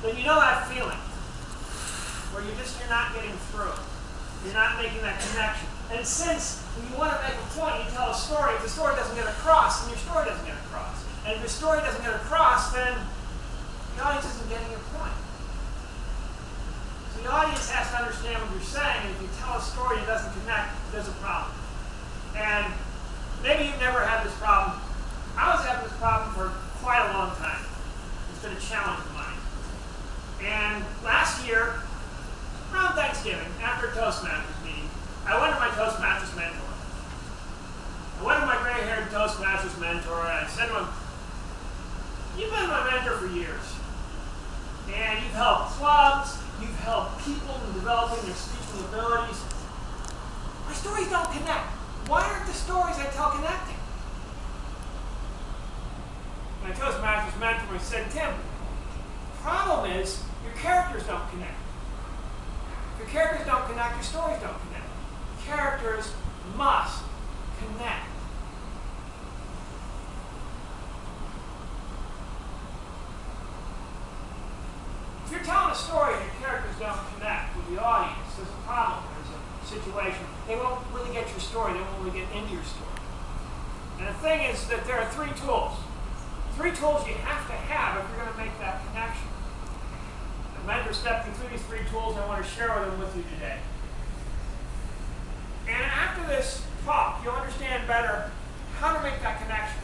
then you know that feeling where you're not getting through. You're not making that connection. And since when you want to make a point, you tell a story, if the story doesn't get across, then your story doesn't get across. And if your story doesn't get across, then the audience isn't getting your point. So the audience has to understand what you're saying, and if you tell a story that doesn't connect, there's a problem. And maybe you've never had this problem. I was having this problem for quite a long time. It's been a challenge of mine. And last year, around Thanksgiving, after a Toastmasters meeting, I went to my Toastmasters mentor. I went to my gray-haired Toastmasters mentor, and I said to him, "You've been my mentor for years. And you've helped clubs, you've helped people in developing their speaking abilities. My stories don't connect. Why aren't the stories I tell connecting?" My Toastmasters mentor said, "Tim, the problem is your characters don't connect. If your characters don't connect, your stories don't connect. Characters must connect." If you're telling a story and your characters don't connect with the audience, there's a problem, there's a situation. They won't really get your story, they won't really get into your story. And the thing is that there are three tools. Three tools you have to have if you're going to make that connection. The mentor stepped me through these three tools, and I want to share them with you today. And after this talk, you'll understand better how to make that connection.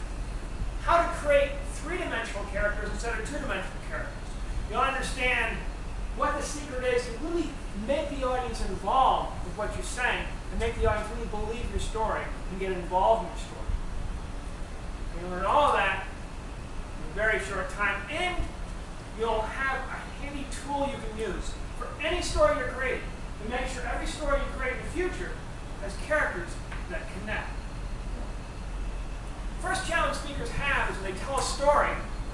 How to create three-dimensional characters instead of two-dimensional characters. You'll understand what the secret is to really make the audience involved with what you're saying and make the audience really believe your story and get involved in your story. You'll learn all of that in a very short time, and you'll have a handy tool you can use for any story you're creating to make sure every story you create in the future has characters that connect. First challenge speakers have is when they tell a story,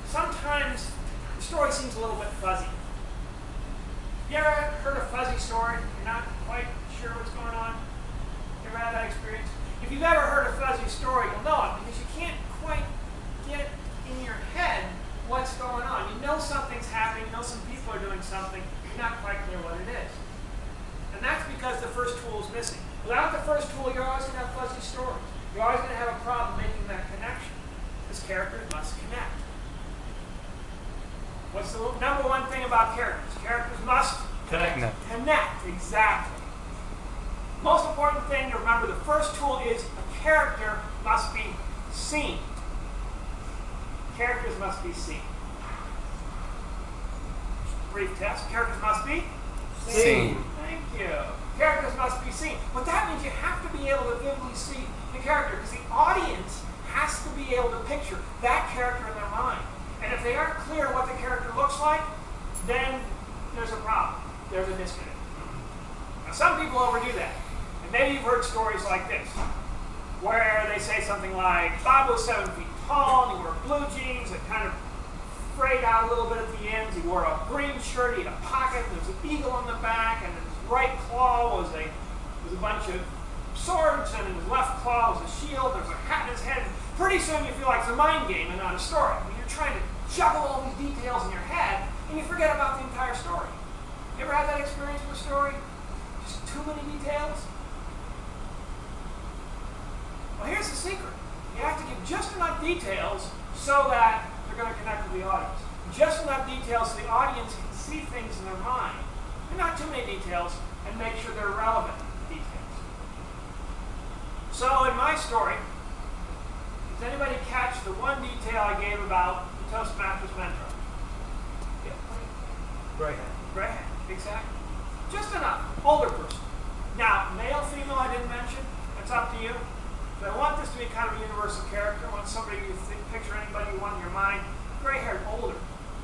sometimes the story seems a little bit fuzzy. You ever heard a fuzzy story? You're not quite sure what's going on? You ever had that experience? If you've ever heard a fuzzy story, you'll know it because you can't quite get in your head what's going on. You know something's happening, you know some people are doing something, you're not quite clear what it is. And that's because the first tool is missing. Without the first tool, you're always going to have fuzzy stories. You're always going to have a problem making that connection. Because characters must connect. What's the number one thing about characters? Characters must connect. Connect, exactly. Most important thing to remember, the first tool is a character must be seen. Characters must be seen. Brief test. Characters must be seen. Thank you. Characters must be seen. But that means you have to be able to vividly see the character because the audience has to be able to picture that character in their mind. And if they aren't clear what the character looks like, then there's a problem. There's a disconnect. Now, some people overdo that. And maybe you've heard stories like this, where they say something like, Bob was 7 feet tall, and he wore blue jeans that kind of frayed out a little bit at the ends. He wore a green shirt, he had a pocket, there was an eagle on the back, and his right claw was a bunch of swords, and his left claw was a shield, there was a hat in his head. Pretty soon you feel like it's a mind game and not a story. I mean, you're trying to juggle all these details in your head, and you forget about the entire story. You ever had that experience with a story? Just too many details? Well, here's the secret. You have to give just enough details so that they're going to connect with the audience. Just enough details so the audience can see things in their mind. And not too many details, and make sure they're relevant details. So in my story, does anybody catch the one detail I gave about the Toastmasters mentor? Yeah. Gray hat. Gray hat, exactly. Just enough. Older person. Now, male, female, I didn't mention. It's up to you. But I want this to be kind of a universal character. I want somebody you picture anybody you want in your mind. Gray-haired, older,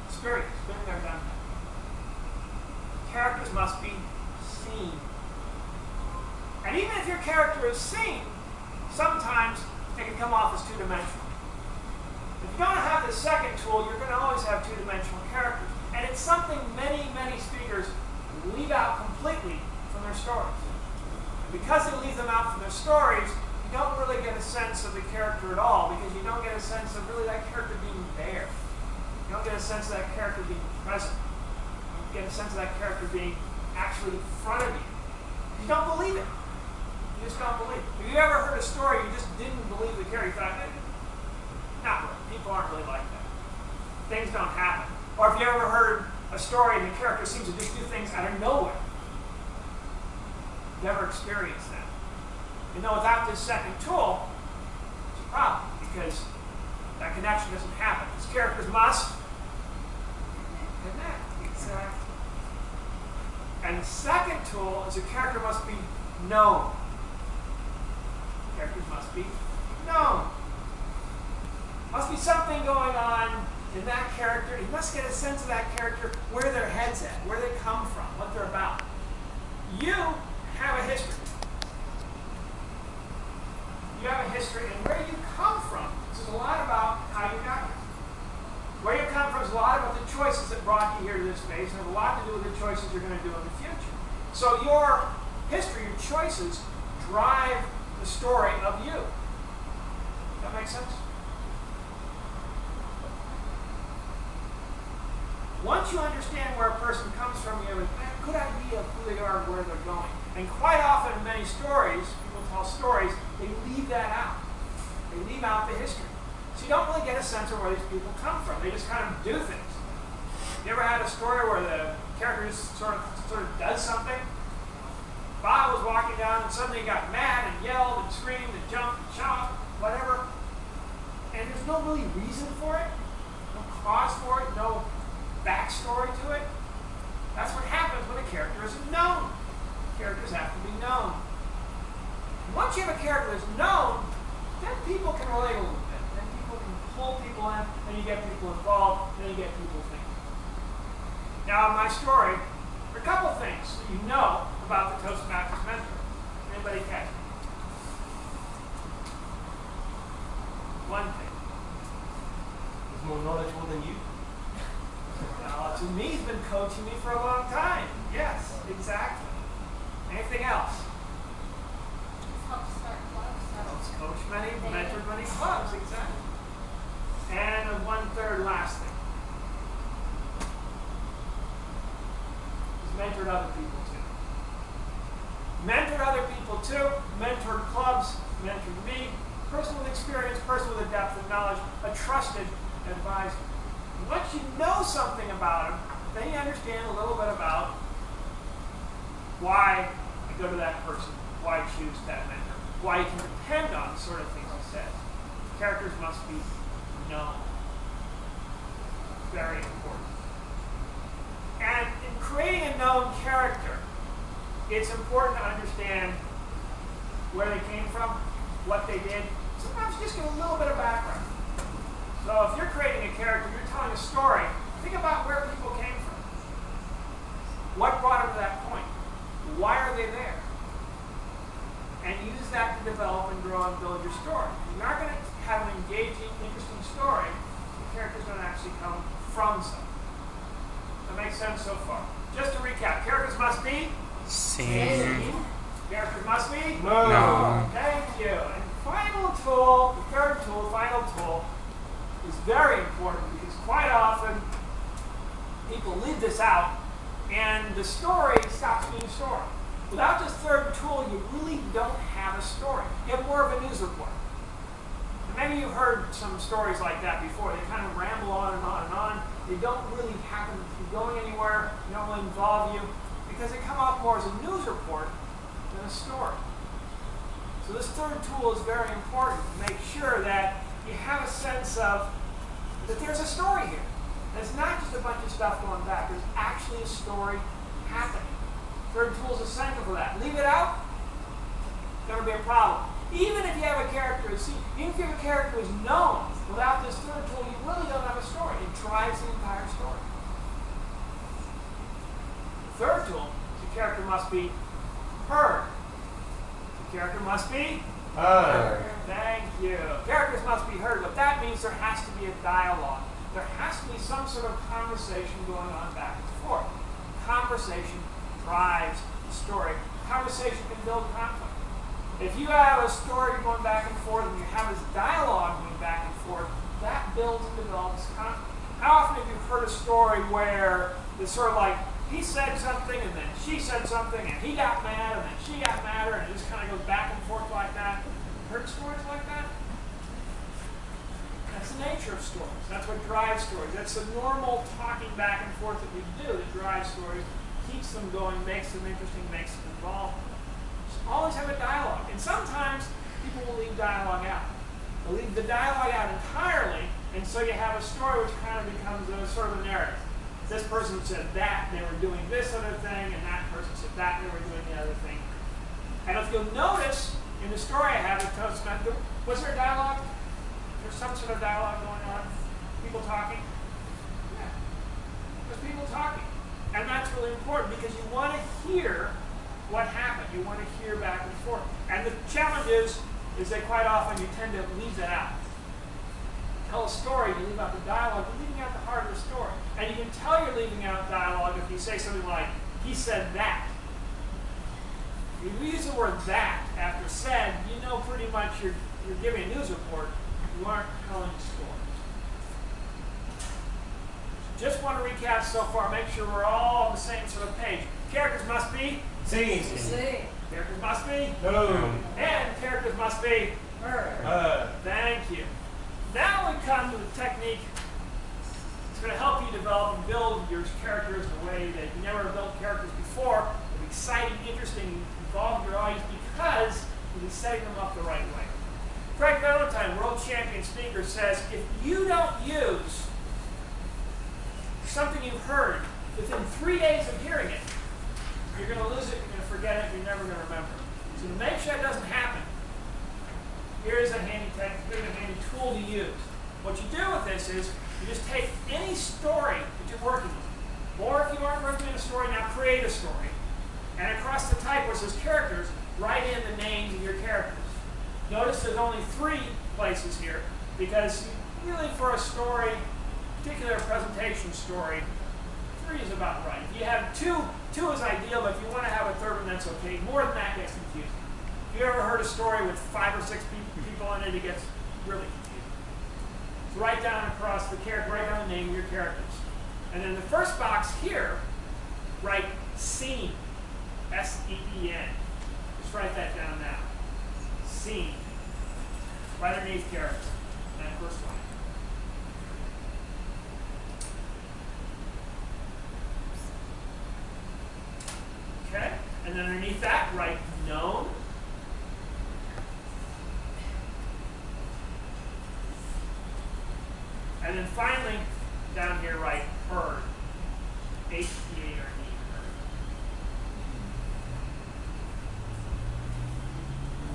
experienced, been there, done that. Characters must be seen. And even if your character is seen, sometimes it can come off as two-dimensional. If you don't have the second tool, you're going to always have two-dimensional characters. And it's something many, many speakers leave out completely from their stories. And because they leave them out from their stories, you don't really get a sense of the character at all, because you don't get a sense of really that character being there. You don't get a sense of that character being present. get a sense of that character being actually in front of you. You don't believe it. You just don't believe it. Have you ever heard a story you just didn't believe the character? You thought, not really. People aren't really like that. Things don't happen. Or if you ever heard a story and the character seems to just do things out of nowhere. Never experienced that. You know, without this second tool, it's a problem because that connection doesn't happen. These characters must connect. Exactly. And the second tool is a character must be known. Characters must be known. Must be something going on in that character. You must get a sense of that character, where their head's at, where they come from, what they're about. You have a history. You have a history, and where you come from is a lot about how you got here. Where you come from is a lot about the choices that brought you here to this space, and have a lot to do with the choices you're going to do in the future. So your history, your choices, drive the story of you. That make sense? Once you understand where a person comes from, you have a good idea of who they are and where they're going. And quite often in many stories, people tell stories, they leave that out. They leave out the history. So you don't really get a sense of where these people come from. They just kind of do things. You ever had a story where the character just sort of does something? Bob was walking down and suddenly he got mad and yelled and screamed and jumped and shot, whatever. And there's no really reason for it, no cause for it, no backstory to it. That's what happens when a character isn't known. Characters have to be known. Once you have a character that's known, then people can relate a little bit. Then people can pull people in, then you get people involved, then you get people thinking. Now in my story, there are a couple things that you know about the Toastmasters mentor. Anybody catch it? One thing. He's more knowledgeable than you. To me, he's been coaching me for a long time. Yes, exactly. Anything else? Helps start clubs. Helps coach many, mentored many clubs, exactly. And a one-third last thing. He's mentored other people too. Mentored other people too, mentored clubs, mentored me, person with experience, person with a depth of knowledge, a trusted advisor. Once you know something about him, then you understand a little bit about why you go to that person, why you choose that mentor, why you can depend on the sort of things he says. Characters must be known. Very important. And in creating a known character, it's important to understand where they came from, what they did. Sometimes just give a little bit of background. So if you're creating a character, you're telling a story, think about where people came from. What brought them to that point? Why are they there? And use that to develop and grow and build your story. You're not going to have an engaging, interesting story. The character's going to actually come from something. That makes sense so far. Just to recap, characters must be Seen. Characters must be No. Thank you. And final tool, the third tool, final tool, is very important because quite often people leave this out and the story stops being a story. Without this third tool, you really don't have a story. You have more of a news report. And maybe you've heard some stories like that before. They kind of ramble on and on and on. They don't really happen to be going anywhere. They don't really involve you because they come off more as a news report than a story. So this third tool is very important to make sure that you have a sense of that there's a story here. And it's not just a bunch of stuff going back. There's actually a story happening. Third tool is essential for that. Leave it out, it's going to be a problem. Even if you have a character, even if you have a character who's known, without this third tool, you really don't have a story. It drives the entire story. The third tool is the character must be heard. The character must be Heard. Thank you. Characters must be heard. What that means, there has to be a dialogue. There has to be some sort of conversation going on back and forth. Conversation drives the story. Conversation can build conflict. If you have a story going back and forth and you have this dialogue going back and forth, that builds and develops conflict. How often have you heard a story where it's sort of like, he said something, and then she said something, and he got mad, and then she got madder, and it just kind of goes back and forth like that. Heard stories like that? That's the nature of stories. That's what drives stories. That's the normal talking back and forth that we do that drives stories, keeps them going, makes them interesting, makes them involved. So always have a dialogue. And sometimes people will leave dialogue out. They'll leave the dialogue out entirely, and so you have a story which kind of becomes a sort of a narrative. This person said that, and they were doing this other thing, and that person said that, and they were doing the other thing. And if you'll notice, in the story I have, it tells us, was there a dialogue? There's some sort of dialogue going on? People talking? Yeah. There's people talking. And that's really important because you want to hear what happened. You want to hear back and forth. And the challenge is that quite often you tend to leave that out. Tell a story, you leave out the dialogue, you're leaving out the heart of the story. And you can tell you're leaving out dialogue if you say something like, he said that. If you use the word that after said, you know pretty much you're giving a news report. You aren't telling a story. So just want to recap so far, make sure we're all on the same sort of page. Characters must be Seen. Characters must be No. and characters must be Heard. Thank you. Now we come to the technique. It's going to help you develop and build your characters in a way that you never built characters before. It'll be exciting, interesting, involve your audience because you'll be setting them up the right way. Craig Valentine, world champion speaker, says if you don't use something you've heard within 3 days of hearing it, you're going to lose it, you're going to forget it, you're never going to remember it. So to make sure that doesn't happen, here's a handy tool to use. What you do with this is you just take any story that you're working with, or if you aren't working in a story, now create a story. And across the type where it says characters, write in the names of your characters. Notice there's only 3 places here because really for a story, particular presentation story, 3 is about right. If you have 2 is ideal, but if you want to have a 3rd one, that's okay. More than that gets confusing. If you ever heard a story with 5 or 6 people in it, it gets really confusing. So write down across the character, write down the name of your characters. And then the first box here, write scene, S-E-E-N. Just write that down now. Scene. Right underneath character. And that first line. Okay? And then underneath that, write known. And then finally, down here, write heard. H-E-A-R-D.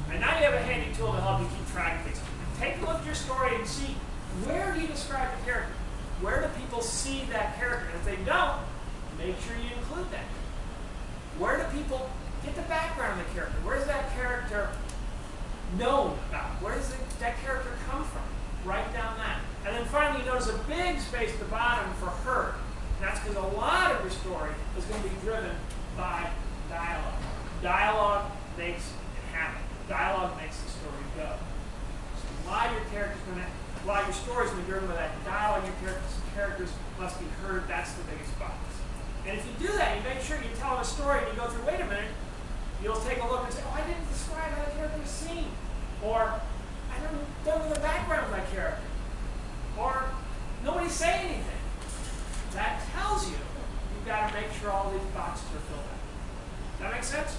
And now you have a handy tool to help you keep track of things. Take a look at your story and see where do you describe the character? Where do people see that character? And if they don't, make sure you include that. Where do people get the background of the character? Where is that character known about? Where does that character come from? Write down that. And then finally, you notice a big space at the bottom for heard. And that's because a lot of your story is going to be driven by dialogue. Dialogue makes it happen. Dialogue makes the story go. So a lot of your stories going to be driven by that dialogue. Your characters must be heard. That's the biggest box. And if you do that, you make sure you're telling a story and you go through, wait a minute, you'll take a look and say, oh, I didn't describe how the character was seen. Or, I don't know the background of that character. Or, nobody say anything. That tells you you've got to make sure all these boxes are filled out. Does that make sense?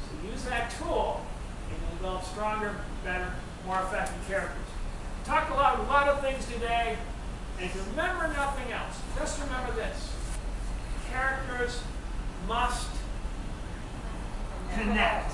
So use that tool and you'll develop stronger, better, more effective characters. We talked a lot of things today, and if you remember nothing else, just remember this. Characters must connect.